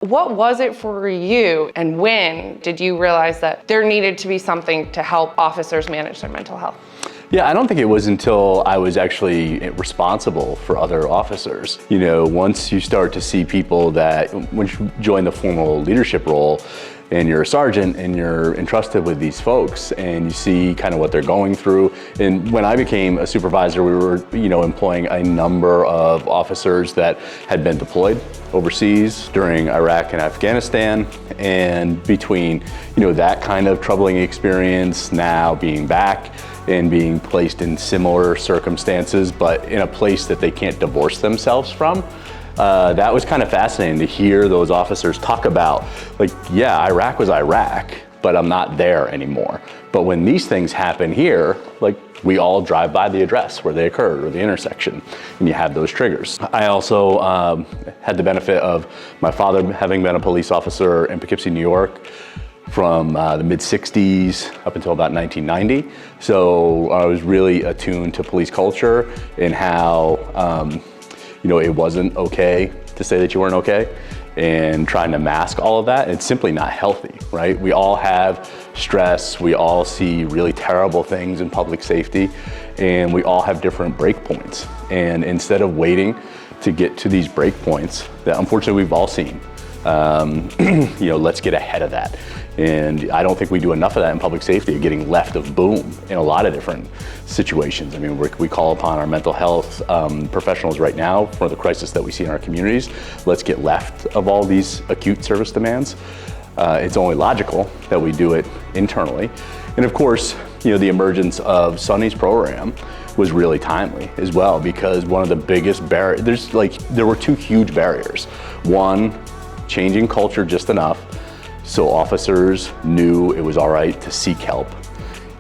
What was it for you, and when did you realize that there needed to be something to help officers manage their mental health? Yeah, I don't think it was until I was actually responsible for other officers. You know, once you start to see people that, once you join the formal leadership role, and you're a sergeant and you're entrusted with these folks and you see kind of what they're going through. And when I became a supervisor, we were, employing a number of officers that had been deployed overseas during Iraq and Afghanistan. And between, that kind of troubling experience, now being back and being placed in similar circumstances, but in a place that they can't divorce themselves from. That was kind of fascinating to hear those officers talk about, Iraq was Iraq, but I'm not there anymore. But when these things happen here, we all drive by the address where they occurred or the intersection, and you have those triggers. I also had the benefit of my father having been a police officer in Poughkeepsie, New York, from the mid-60s up until about 1990. So I was really attuned to police culture and how it wasn't okay to say that you weren't okay, and trying to mask all of that. It's simply not healthy, right? We all have stress, we all see really terrible things in public safety, and we all have different break points. And instead of waiting to get to these break points that unfortunately we've all seen, let's get ahead of that. And I don't think we do enough of that in public safety, getting left of boom in a lot of different situations. I mean, we call upon our mental health professionals right now for the crisis that we see in our communities. Let's get left of all these acute service demands. It's only logical that we do it internally. And of course, the emergence of Sonny's program was really timely as well, because one of the biggest barriers, there were two huge barriers. One, changing culture just enough so officers knew it was all right to seek help.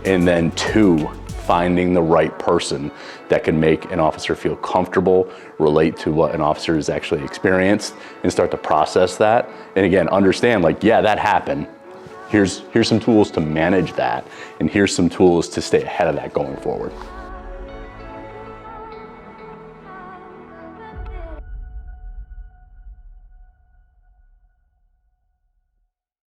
And then two, finding the right person that can make an officer feel comfortable, relate to what an officer has actually experienced, and start to process that. And again, understand, that happened. Here's some tools to manage that, and here's some tools to stay ahead of that going forward.